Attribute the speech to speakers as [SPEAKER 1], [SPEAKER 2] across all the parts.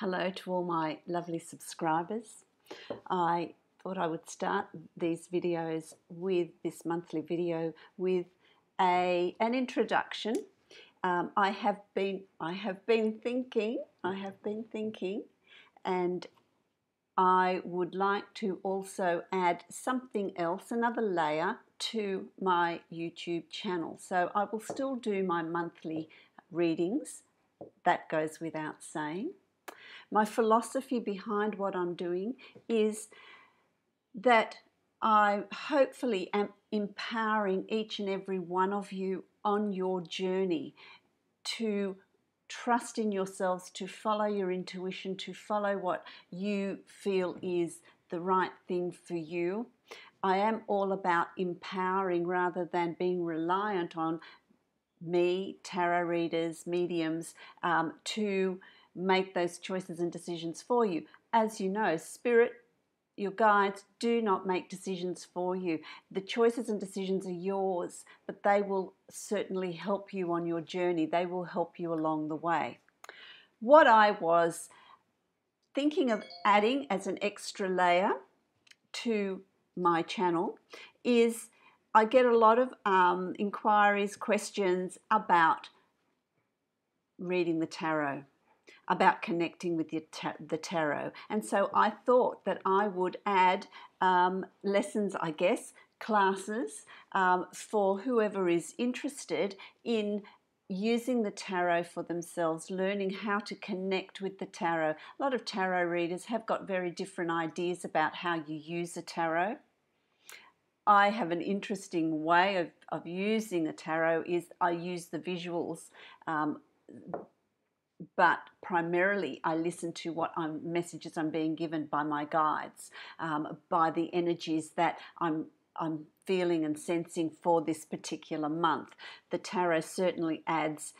[SPEAKER 1] Hello to all my lovely subscribers. I thought I would start these videos with this monthly video with an introduction. I have been thinking, and I would like to also add something else, another layer to my YouTube channel. So I will still do my monthly readings. That goes without saying. My philosophy behind what I'm doing is that I hopefully am empowering each and every one of you on your journey to trust in yourselves, to follow your intuition, to follow what you feel is the right thing for you. I am all about empowering rather than being reliant on me, tarot readers, mediums, to make those choices and decisions for you. As you know, Spirit, your guides do not make decisions for you. The choices and decisions are yours, but they will certainly help you on your journey. They will help you along the way. What I was thinking of adding as an extra layer to my channel is I get a lot of inquiries, questions about reading the tarot, about connecting with the tarot. And so I thought that I would add lessons, I guess, classes for whoever is interested in using the tarot for themselves, learning how to connect with the tarot. A lot of tarot readers have got very different ideas about how you use the tarot. I have an interesting way of using a tarot is I use the visuals, but primarily I listen to what messages I'm being given by my guides, by the energies that I'm feeling and sensing for this particular month. The tarot certainly adds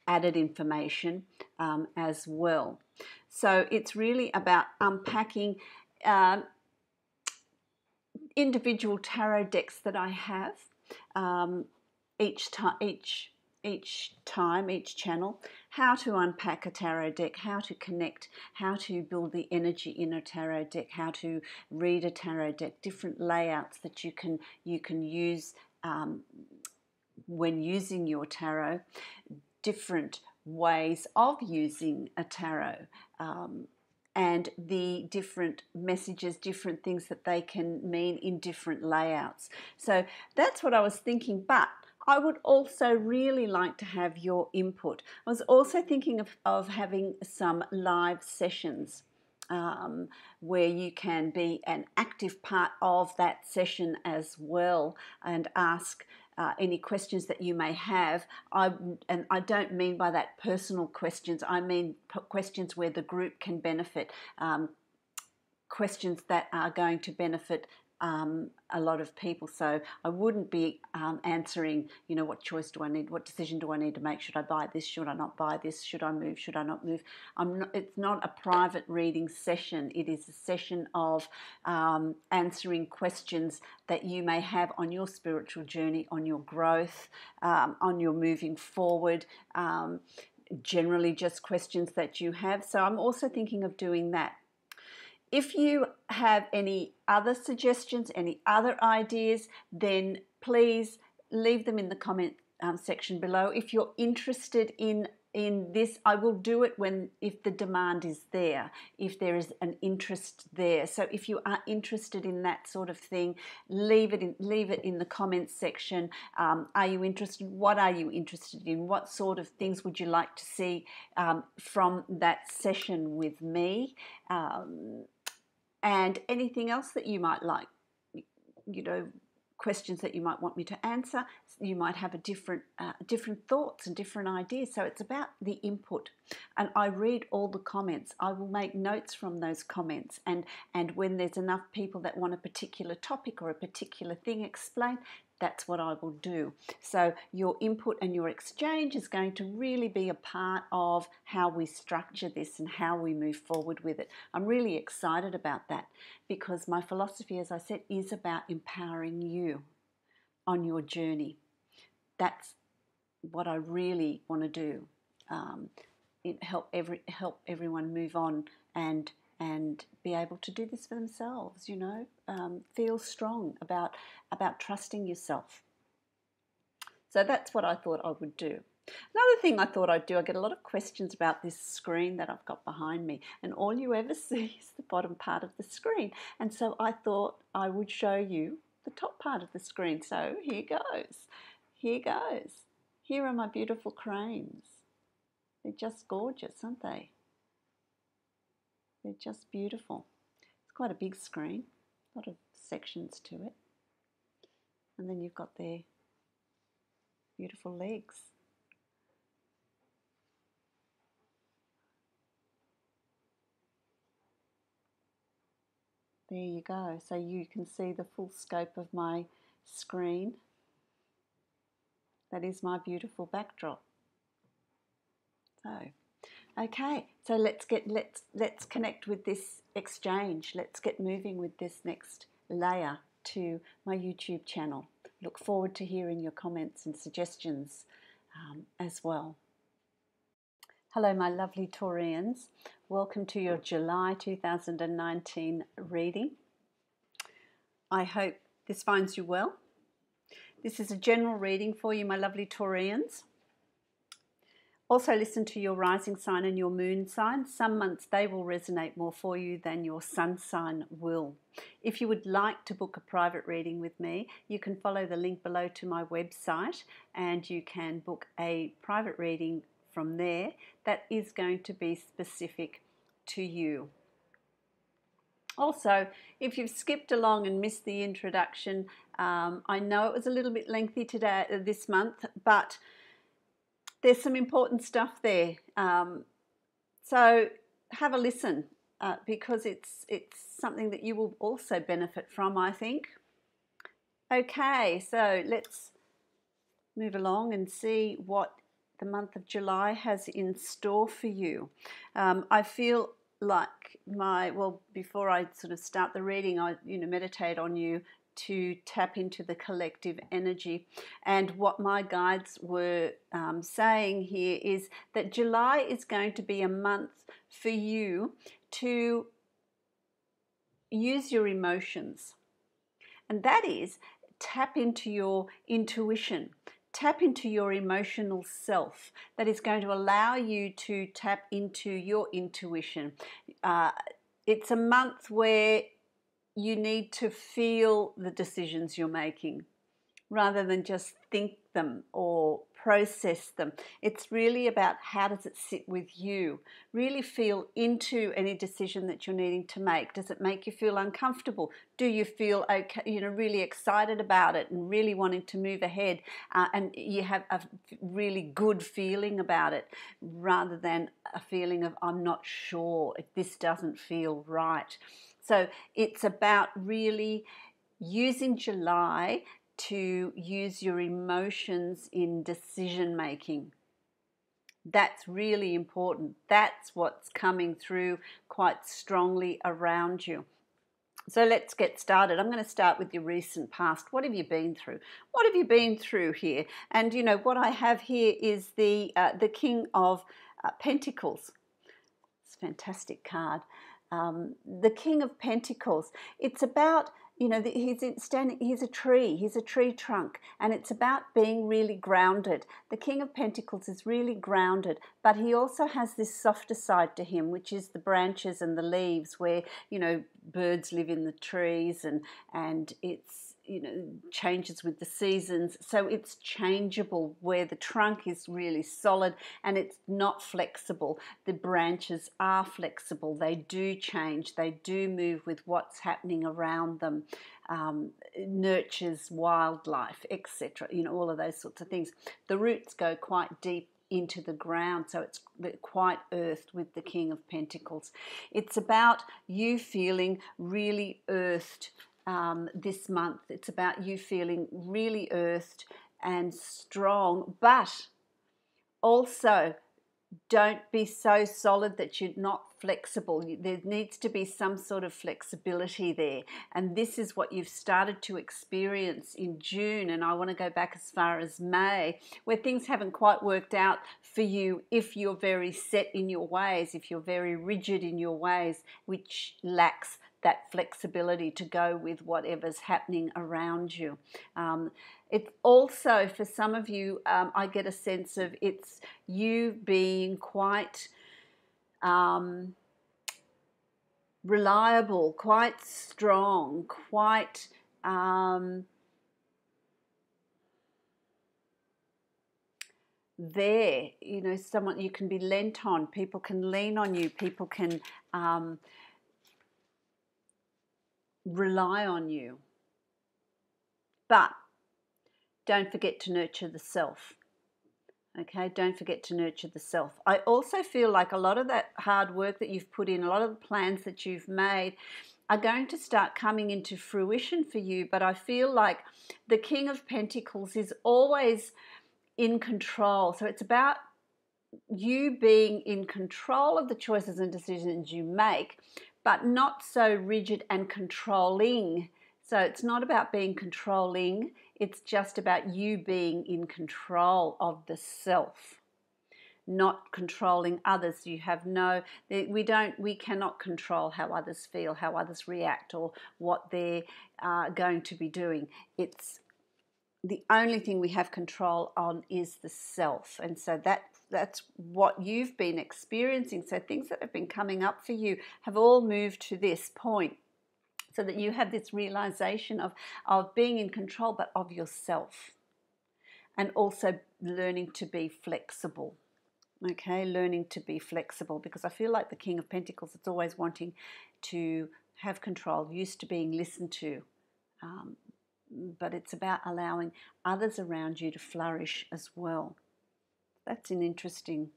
[SPEAKER 1] added information as well. So it's really about unpacking individual tarot decks that I have each channel, how to unpack a tarot deck, how to connect, how to build the energy in a tarot deck, how to read a tarot deck, different layouts that you can use when using your tarot, different ways of using a tarot, and the different messages, different things that they can mean in different layouts. So that's what I was thinking, but I would also really like to have your input. I was also thinking of having some live sessions where you can be an active part of that session as well and ask any questions that you may have. And I don't mean by that personal questions, I mean questions where the group can benefit, questions that are going to benefit a lot of people. So I wouldn't be answering, you know, what choice do I need, what decision do I need to make, should I buy this, should I not buy this, should I move, should I not move. It's not a private reading session, it is a session of answering questions that you may have on your spiritual journey, on your growth, on your moving forward, generally just questions that you have. So I'm also thinking of doing that. If you have any other suggestions, any other ideas, then please leave them in the comment section below. If you're interested in this, I will do it if the demand is there, if there is an interest there. So if you are interested in that sort of thing, leave it in the comments section. Are you interested? What are you interested in? What sort of things would you like to see from that session with me? And anything else that you might like, you know, questions that you might want me to answer. You might have a different thoughts and different ideas. So it's about the input. And I read all the comments. I will make notes from those comments. And when there's enough people that want a particular topic or a particular thing explained, that's what I will do. So your input and your exchange is going to really be a part of how we structure this and how we move forward with it. I'm really excited about that because my philosophy, as I said, is about empowering you on your journey. That's what I really want to do. help everyone move on and be able to do this for themselves. You know, feel strong about trusting yourself. So that's what I thought I would do. Another thing I thought I'd do, I get a lot of questions about this screen that I've got behind me, and all you ever see is the bottom part of the screen. And so I thought I would show you the top part of the screen. So here goes. Here goes. Here are my beautiful cranes. They're just gorgeous, aren't they? They're just beautiful. It's quite a big screen, a lot of sections to it. And then you've got their beautiful legs. There you go. So you can see the full scope of my screen. That is my beautiful backdrop. So, okay. So let's connect with this exchange. Let's get moving with this next layer to my YouTube channel. Look forward to hearing your comments and suggestions as well. Hello, my lovely Taurians. Welcome to your July 2019 reading. I hope this finds you well. This is a general reading for you, my lovely Taurians. Also listen to your rising sign and your moon sign. Some months they will resonate more for you than your sun sign will. If you would like to book a private reading with me, you can follow the link below to my website and you can book a private reading from there that is going to be specific to you. Also, if you've skipped along and missed the introduction, I know it was a little bit lengthy this month, but there's some important stuff there. So have a listen because it's something that you will also benefit from, I think. Okay, so let's move along and see what the month of July has in store for you. I feel like before I sort of start the reading, I meditate on you to tap into the collective energy. And what my guides were saying here is that July is going to be a month for you to use your emotions. And that is tap into your intuition. Tap into your emotional self. That is going to allow you to tap into your intuition. It's a month where you need to feel the decisions you're making rather than just think them or process them. It's really about how does it sit with you. Really feel into any decision that you're needing to make. Does it make you feel uncomfortable? Do you feel okay, really excited about it and really wanting to move ahead and you have a really good feeling about it rather than a feeling of I'm not sure, this doesn't feel right. So it's about really using July to use your emotions in decision making. That's really important. That's what's coming through quite strongly around you. So let's get started. I'm going to start with your recent past. What have you been through? What have you been through here? And what I have here is the King of Pentacles. It's a fantastic card. The King of Pentacles. It's about he's a tree trunk, and it's about being really grounded. The King of Pentacles is really grounded, but he also has this softer side to him, which is the branches and the leaves where, birds live in the trees and it's, changes with the seasons. So it's changeable, where the trunk is really solid and it's not flexible. The branches are flexible. They do change. They do move with what's happening around them. Nurtures wildlife, etc. All of those sorts of things. The roots go quite deep into the ground, so it's quite earthed with the King of Pentacles. It's about you feeling really earthed this month. It's about you feeling really earthed and strong, but also don't be so solid that you're not flexible. There needs to be some sort of flexibility there. And this is what you've started to experience in June. And I want to go back as far as May, where things haven't quite worked out for you if you're very set in your ways, if you're very rigid in your ways, which lacks that flexibility to go with whatever's happening around you. It's also, for some of you, I get a sense of it's you being quite reliable, quite strong, quite there. You know, someone you can be lent on. People can lean on you. People can rely on you. But don't forget to nurture the self. Okay, don't forget to nurture the self. I also feel like a lot of that hard work that you've put in, a lot of the plans that you've made are going to start coming into fruition for you. But I feel like the King of Pentacles is always in control. So it's about you being in control of the choices and decisions you make, but not so rigid and controlling. So it's not about being controlling. It's just about you being in control of the self, not controlling others. You have no, we cannot control how others feel, how others react, or what they're going to be doing. It's the only thing we have control on is the self. And so that's what you've been experiencing. So things that have been coming up for you have all moved to this point, so that you have this realization of being in control, but of yourself, and also learning to be flexible. Okay, learning to be flexible, because I feel like the King of Pentacles is always wanting to have control, used to being listened to, but it's about allowing others around you to flourish as well. That's an interesting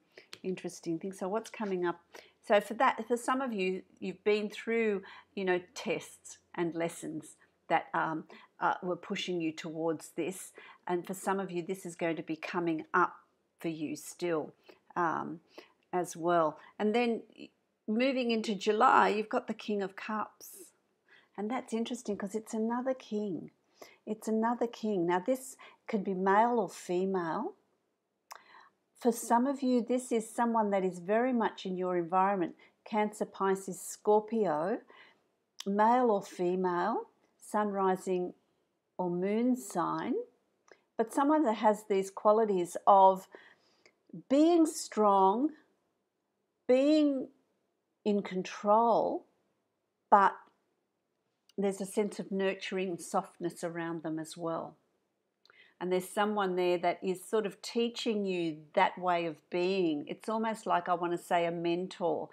[SPEAKER 1] thing. So what's coming up? So for some of you, you've been through, tests and lessons that were pushing you towards this. And for some of you, this is going to be coming up for you still as well. And then moving into July, you've got the King of Cups. And that's interesting because it's another king. It's another king. Now, this could be male or female. For some of you, this is someone that is very much in your environment. Cancer, Pisces, Scorpio, male or female, sun, rising or moon sign. But someone that has these qualities of being strong, being in control, but there's a sense of nurturing softness around them as well. And there's someone there that is sort of teaching you that way of being. It's almost like, I want to say, a mentor,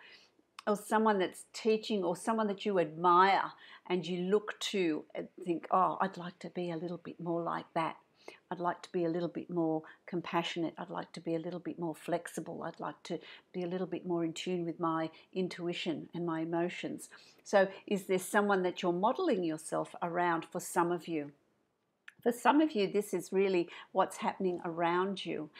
[SPEAKER 1] or someone that's teaching, or someone that you admire and you look to and think, oh, I'd like to be a little bit more like that. I'd like to be a little bit more compassionate. I'd like to be a little bit more flexible. I'd like to be a little bit more in tune with my intuition and my emotions. So is there someone that you're modeling yourself around for some of you? For some of you, this is really what's happening around you.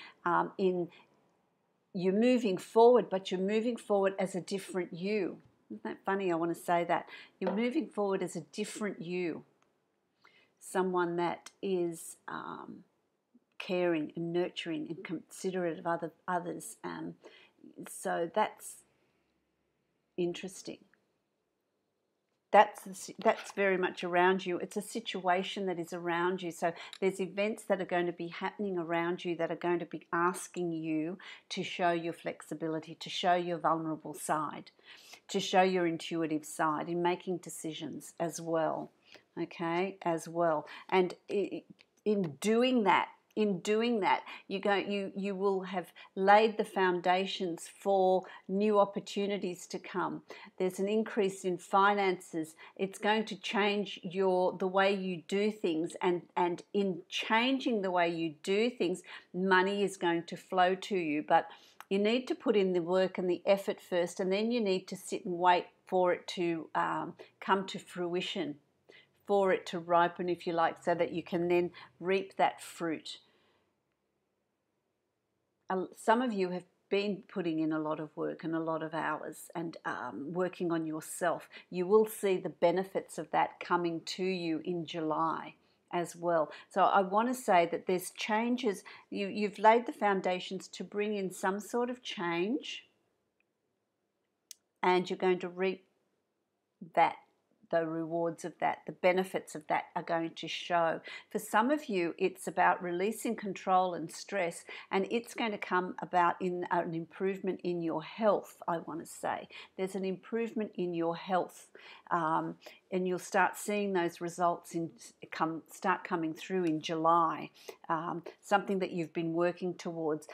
[SPEAKER 1] You're moving forward, but you're moving forward as a different you. Isn't that funny? I want to say that. You're moving forward as a different you. Someone that is caring and nurturing and considerate of others. So that's interesting. That's very much around you. It's a situation that is around you. So there's events that are going to be happening around you that are going to be asking you to show your flexibility, to show your vulnerable side, to show your intuitive side in making decisions as well. Okay, as well. And in doing that, you will have laid the foundations for new opportunities to come. There's an increase in finances. It's going to change the way you do things, and in changing the way you do things, money is going to flow to you. But you need to put in the work and the effort first, and then you need to sit and wait for it to come to fruition, for it to ripen, if you like, so that you can then reap that fruit. Some of you have been putting in a lot of work and a lot of hours and working on yourself, you will see the benefits of that coming to you in July as well. So I want to say that there's changes. You've laid the foundations to bring in some sort of change, and you're going to reap that. The rewards of that, the benefits of that are going to show. For some of you, it's about releasing control and stress, and it's going to come about in an improvement in your health, I want to say. There's an improvement in your health, and you'll start seeing those results start coming through in July, something that you've been working towards.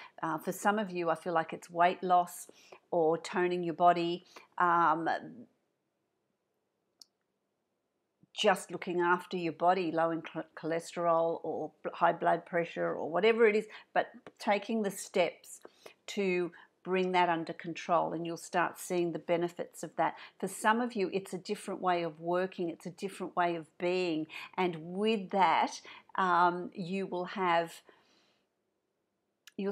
[SPEAKER 1] For some of you, I feel like it's weight loss or toning your body, just looking after your body, low in cholesterol or high blood pressure or whatever it is, but taking the steps to bring that under control, and you'll start seeing the benefits of that. For some of you, it's a different way of working, it's a different way of being, and with that, you'll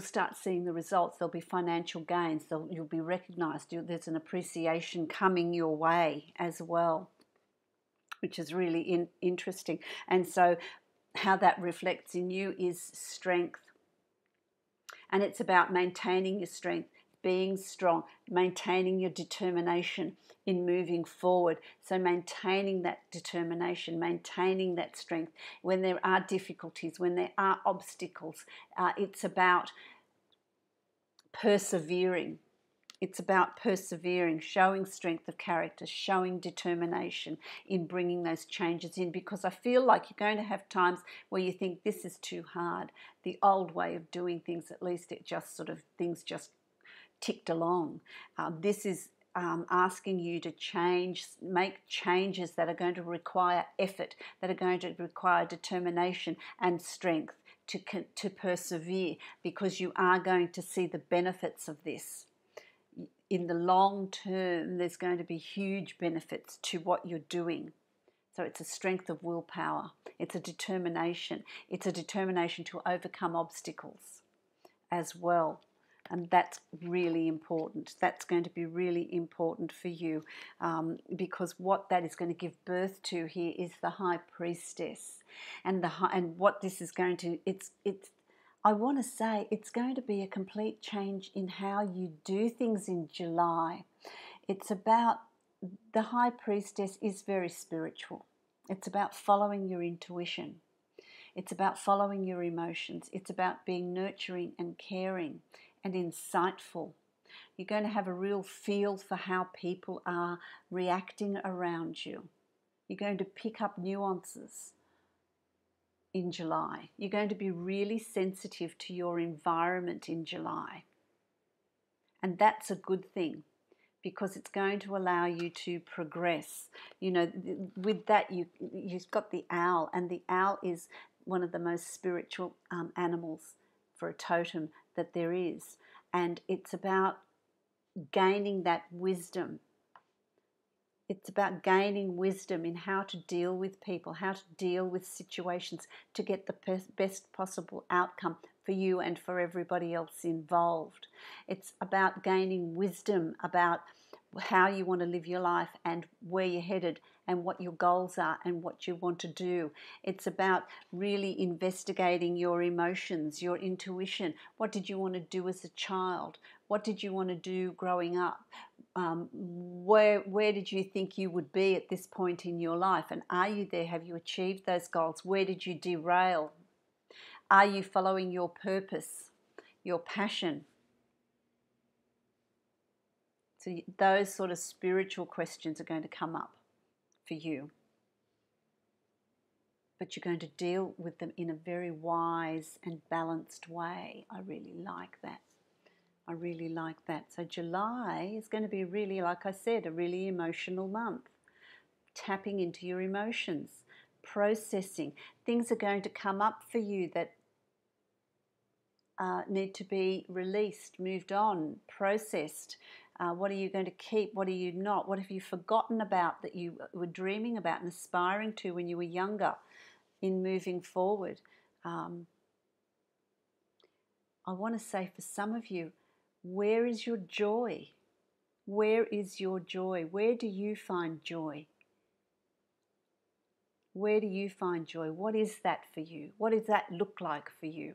[SPEAKER 1] start seeing the results. There'll be financial gains, you'll be recognized, there's an appreciation coming your way as well, which is really interesting. And so how that reflects in you is strength. And it's about maintaining your strength, being strong, maintaining your determination in moving forward. So maintaining that determination, maintaining that strength when there are difficulties, when there are obstacles. It's about persevering. It's about persevering, showing strength of character, showing determination in bringing those changes in, because I feel like you're going to have times where you think this is too hard. The old way of doing things, at least it just things just ticked along. This is asking you to make changes that are going to require effort, that are going to require determination and strength to persevere, because you are going to see the benefits of this. In the long term, there's going to be huge benefits to what you're doing. So it's a strength of willpower. It's a determination. It's a determination to overcome obstacles as well. And that's really important. That's going to be really important for you, because what that is going to give birth to here is the High Priestess, and what this is going to I want to say it's going to be a complete change in how you do things in July. It's about, the High Priestess is very spiritual. It's about following your intuition. It's about following your emotions. It's about being nurturing and caring and insightful. You're going to have a real feel for how people are reacting around you. You're going to pick up nuances in July. You're going to be really sensitive to your environment in July. And that's a good thing, because it's going to allow you to progress. You know, with that, you've got the owl, and the owl is one of the most spiritual animals for a totem that there is. And it's about gaining that wisdom. It's about gaining wisdom in how to deal with people, how to deal with situations to get the best possible outcome for you and for everybody else involved. It's about gaining wisdom about how you want to live your life and where you're headed and what your goals are and what you want to do. It's about really investigating your emotions, your intuition. What did you want to do as a child? What did you want to do growing up? Where did you think you would be at this point in your life? And are you there? Have you achieved those goals? Where did you derail? Are you following your purpose, your passion? So those sort of spiritual questions are going to come up for you. But you're going to deal with them in a very wise and balanced way. I really like that. I really like that. So July is going to be really, like I said, a really emotional month. Tapping into your emotions, processing. Things are going to come up for you that need to be released, moved on, processed. What are you going to keep? What are you not? What have you forgotten about that you were dreaming about and aspiring to when you were younger in moving forward? I want to say for some of you, Where is your joy? Where is your joy? Where do you find joy? Where do you find joy? What is that for you? What does that look like for you?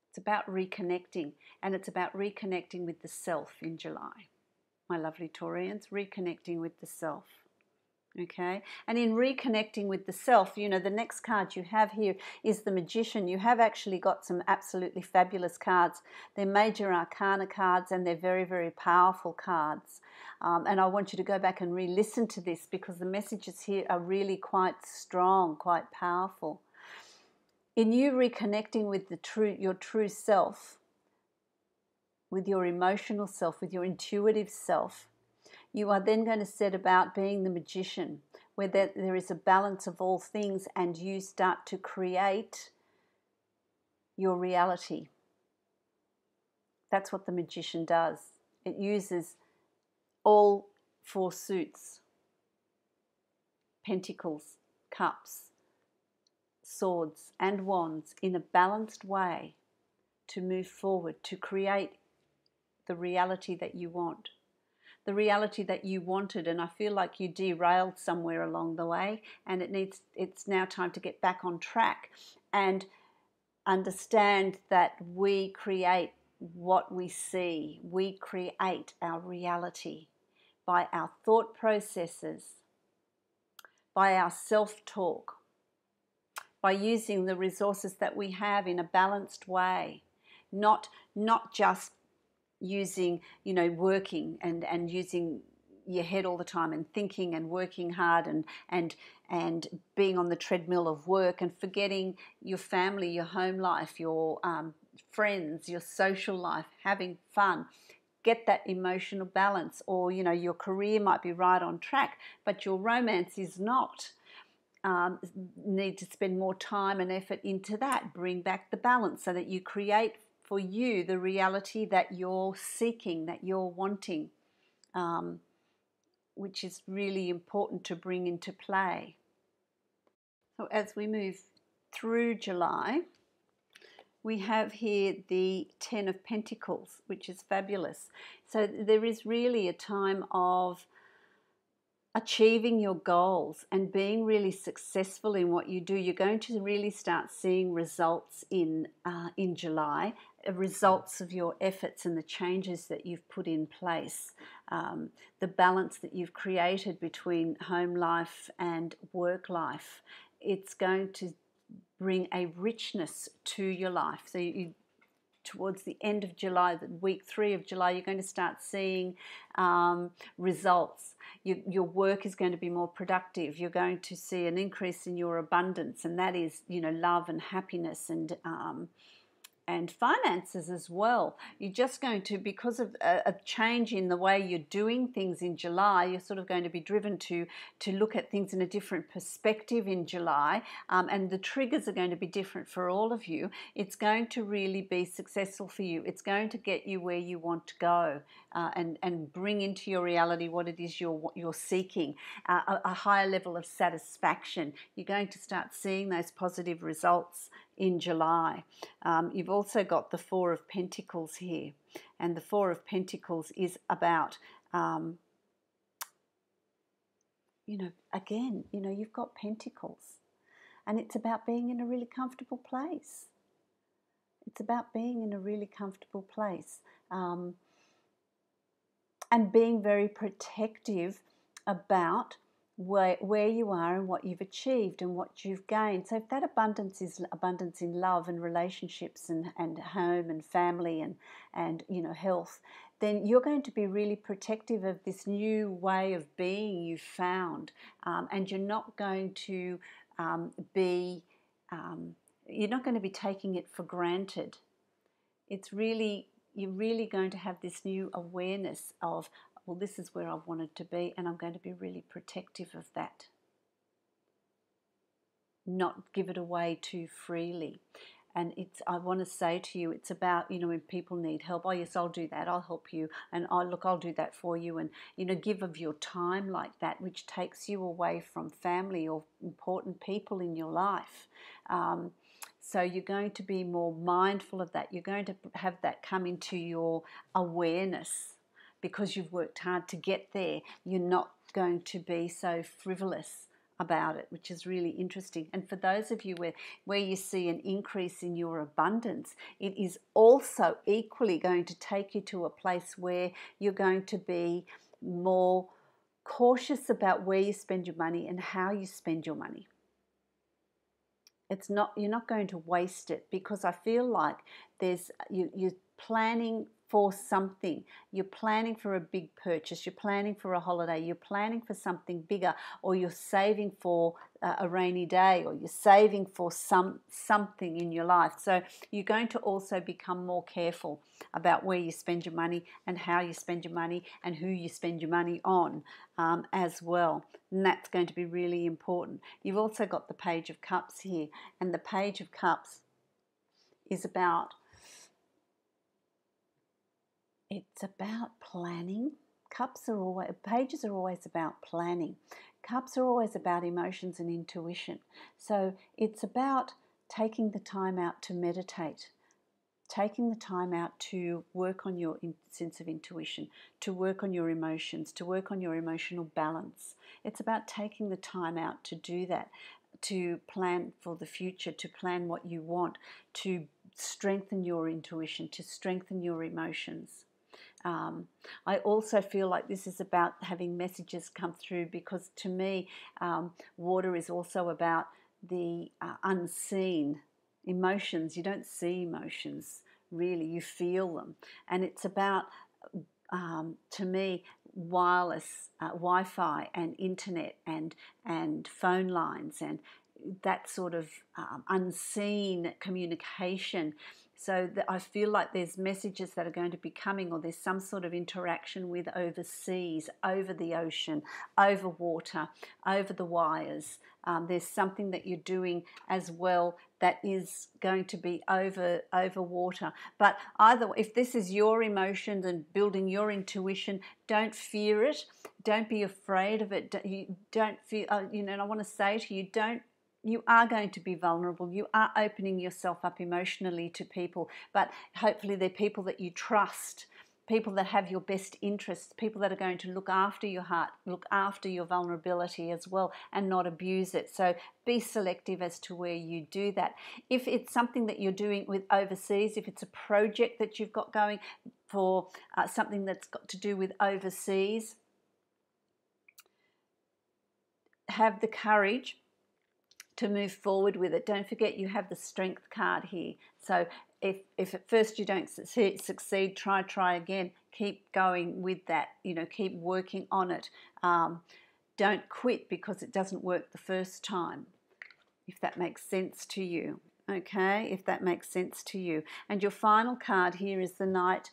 [SPEAKER 1] It's about reconnecting, and it's about reconnecting with the self in July. My lovely Taurians, reconnecting with the self. Okay, and in reconnecting with the self, you know, the next card you have here is the Magician. You have actually got some absolutely fabulous cards. They're major arcana cards, and they're very, very powerful cards. And I want you to go back and re-listen to this, because the messages here are really quite strong, quite powerful. In you reconnecting with your true self, with your emotional self, with your intuitive self, you are then going to set about being the magician, where there is a balance of all things, and you start to create your reality. That's what the magician does. It uses all four suits: pentacles, cups, swords, and wands, in a balanced way to move forward, to create the reality that you want. The reality that you wanted, and I feel like you derailed somewhere along the way, and it's now time to get back on track and understand that we create what we see. We create our reality by our thought processes, by our self-talk, by using the resources that we have in a balanced way, not just using, you know, working and using your head all the time and thinking and working hard and being on the treadmill of work and forgetting your family, your home life, your friends, your social life, having fun. Get that emotional balance. Or, you know, your career might be right on track, but your romance is not. Need to spend more time and effort into that. Bring back the balance so that you create for you the reality that you're seeking, that you're wanting, which is really important to bring into play. So as we move through July, we have here the Ten of Pentacles, which is fabulous. So there is really a time of achieving your goals and being really successful in what you do. You're going to really start seeing results in July, results of your efforts and the changes that you've put in place, the balance that you've created between home life and work life. It's going to bring a richness to your life. So towards the end of July, the week 3 of July, you're going to start seeing results. Your work is going to be more productive. You're going to see an increase in your abundance, and that is, you know, love and happiness and finances as well. You're just going to, because of a change in the way you're doing things in July, you're sort of going to be driven to look at things in a different perspective in July, and the triggers are going to be different for all of you. It's going to really be successful for you. It's going to get you where you want to go, and bring into your reality what it is you're seeking, a higher level of satisfaction. You're going to start seeing those positive results in July. You've also got the Four of Pentacles here, and the Four of Pentacles is about, you know, again, you know, you've got Pentacles, and it's about being in a really comfortable place. It's about being in a really comfortable place, and being very protective about where you are and what you've achieved and what you've gained. So if that abundance is abundance in love and relationships and home and family and you know, health, then you're going to be really protective of this new way of being you've found, and you're not going to you're not going to be taking it for granted. You're really going to have this new awareness of, well, this is where I've wanted to be, and I'm going to be really protective of that. Not give it away too freely. And I want to say to you, it's about, you know, when people need help, oh yes, I'll do that, I'll help you, and I'll do that for you, and, you know, give of your time like that, which takes you away from family or important people in your life. So you're going to be more mindful of that. You're going to have that come into your awareness because you've worked hard to get there. You're not going to be so frivolous about it, which is really interesting. And for those of you where you see an increase in your abundance, it is also equally going to take you to a place where you're going to be more cautious about where you spend your money and how you spend your money. You're not going to waste it, because I feel like you're planning for something. You're planning for a big purchase. You're planning for a holiday. You're planning for something bigger, or you're saving for a rainy day, or you're saving for something in your life. So you're going to also become more careful about where you spend your money and how you spend your money and who you spend your money on as well. And that's going to be really important. You've also got the Page of Cups here, and the Page of Cups is about planning. Pages are always about planning. Cups are always about emotions and intuition. So it's about taking the time out to meditate, taking the time out to work on your sense of intuition, to work on your emotions, to work on your emotional balance. It's about taking the time out to do that, to plan for the future, to plan what you want, to strengthen your intuition, to strengthen your emotions. I also feel like this is about having messages come through, because to me, water is also about the unseen emotions. You don't see emotions, really, you feel them. And it's about, to me, wireless Wi-Fi and internet and phone lines and that sort of unseen communication. So I feel like there's messages that are going to be coming, or there's some sort of interaction with overseas, over the ocean, over water, over the wires. There's something that you're doing as well that is going to be over water. But either way, if this is your emotions and building your intuition, don't fear it. Don't be afraid of it. Don't feel. And I want to say to you, you are going to be vulnerable. You are opening yourself up emotionally to people, but hopefully they're people that you trust, people that have your best interests, people that are going to look after your heart, look after your vulnerability as well, and not abuse it. So be selective as to where you do that. If it's something that you're doing with overseas, if it's a project that you've got going for something that's got to do with overseas, have the courage to move forward with it. Don't forget you have the Strength card here. So if at first you don't succeed, try again. Keep going with that. Keep working on it. Don't quit because it doesn't work the first time, if that makes sense to you. Okay, if that makes sense to you. And your final card here is the Knight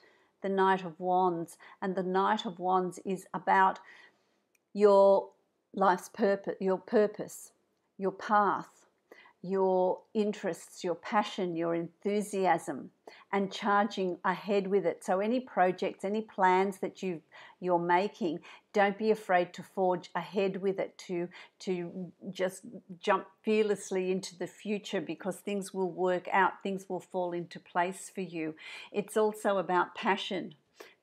[SPEAKER 1] of Wands. And the Knight of Wands is about your life's purpose, your path, your interests, your passion, your enthusiasm, and charging ahead with it. So any projects, any plans that you're making, don't be afraid to forge ahead with it, to just jump fearlessly into the future, because things will work out, things will fall into place for you. It's also about passion.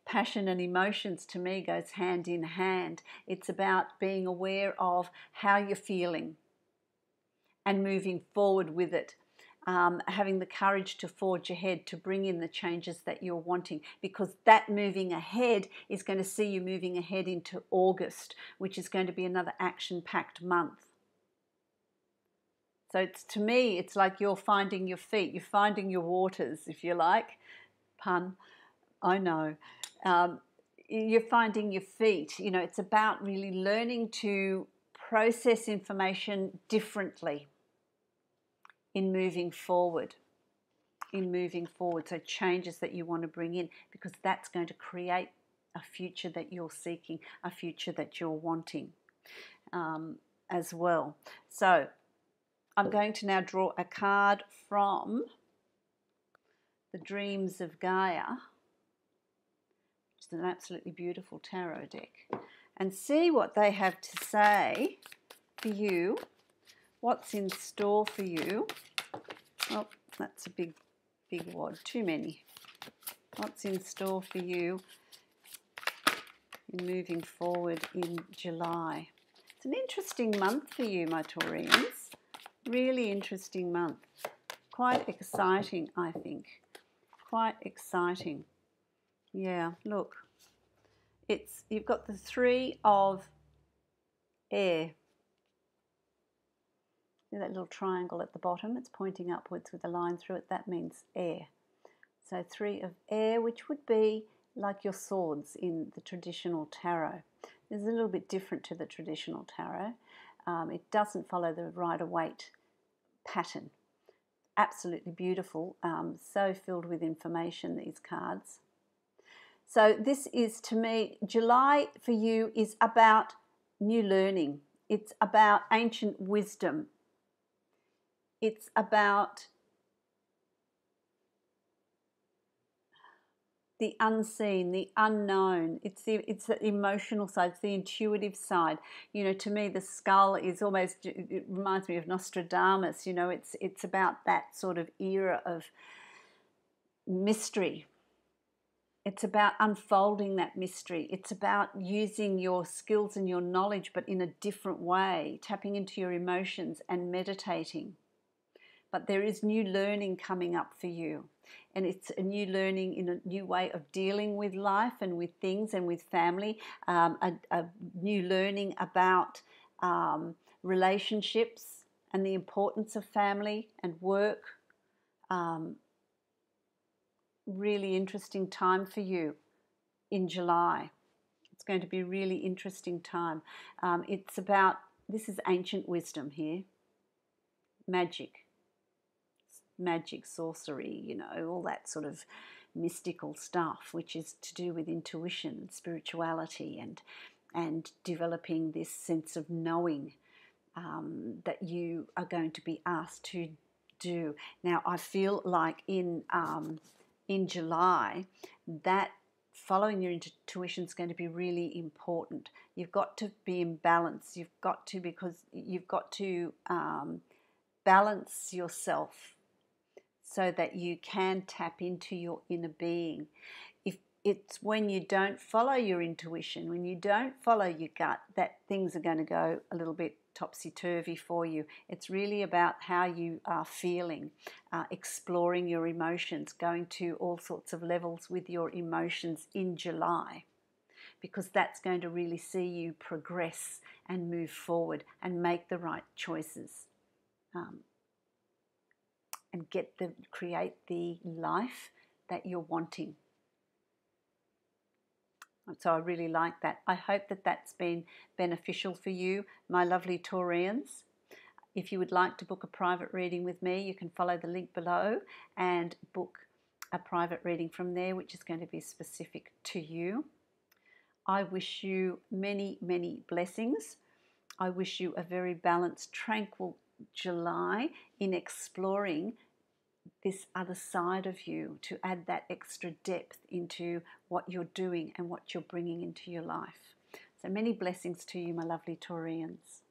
[SPEAKER 1] Passion and emotions, to me, goes hand in hand. It's about being aware of how you're feeling and moving forward with it, having the courage to forge ahead, to bring in the changes that you're wanting, because that moving ahead is going to see you moving ahead into August, which is going to be another action-packed month. So to me, it's like you're finding your feet, you're finding your waters, if you like. Pun, I know. You're finding your feet. It's about really learning to process information differently in moving forward. So changes that you want to bring in, because that's going to create a future that you're seeking, a future that you're wanting as well. So I'm going to now draw a card from the Dreams of Gaia, which is an absolutely beautiful tarot deck, and see what they have to say for you, what's in store for you Oh, that's a big wad. Too many. What's in store for you in moving forward in July? It's an interesting month for you, my Taurians. Really interesting month. Quite exciting, I think. Quite exciting. Yeah, look. You've got the 3 of air. See that little triangle at the bottom? It's pointing upwards with a line through it. That means air. So 3 of air, which would be like your swords in the traditional tarot. It's a little bit different to the traditional tarot. It doesn't follow the Rider-Waite pattern. Absolutely beautiful. So filled with information, these cards. So this is, to me, July for you is about new learning. It's about ancient wisdom. It's about the unseen, the unknown. It's the emotional side, it's the intuitive side. You know, to me, the skull is almost, it reminds me of Nostradamus. You know, it's about that sort of era of mystery. It's about unfolding that mystery. It's about using your skills and your knowledge, but in a different way, tapping into your emotions and meditating. But there is new learning coming up for you. And it's a new learning in a new way of dealing with life and with things and with family. A new learning about relationships and the importance of family and work. Really interesting time for you in July. It's going to be a really interesting time. It's about, this is ancient wisdom here. Magic, sorcery, you know, all that sort of mystical stuff, which is to do with intuition, spirituality, and developing this sense of knowing that you are going to be asked to do. Now, I feel like in July, that following your intuition is going to be really important. You've got to be in balance. You've got to, because you've got to balance yourself so that you can tap into your inner being. If it's when you don't follow your intuition, when you don't follow your gut, that things are going to go a little bit topsy-turvy for you. It's really about how you are feeling, exploring your emotions, going to all sorts of levels with your emotions in July, because that's going to really see you progress and move forward and make the right choices. And create the life that you're wanting. So I really like that. I hope that that's been beneficial for you, my lovely Taurians. If you would like to book a private reading with me, you can follow the link below and book a private reading from there, which is going to be specific to you. I wish you many, many blessings. I wish you a very balanced, tranquil July in exploring this other side of you, to add that extra depth into what you're doing and what you're bringing into your life. So many blessings to you, my lovely Taurians.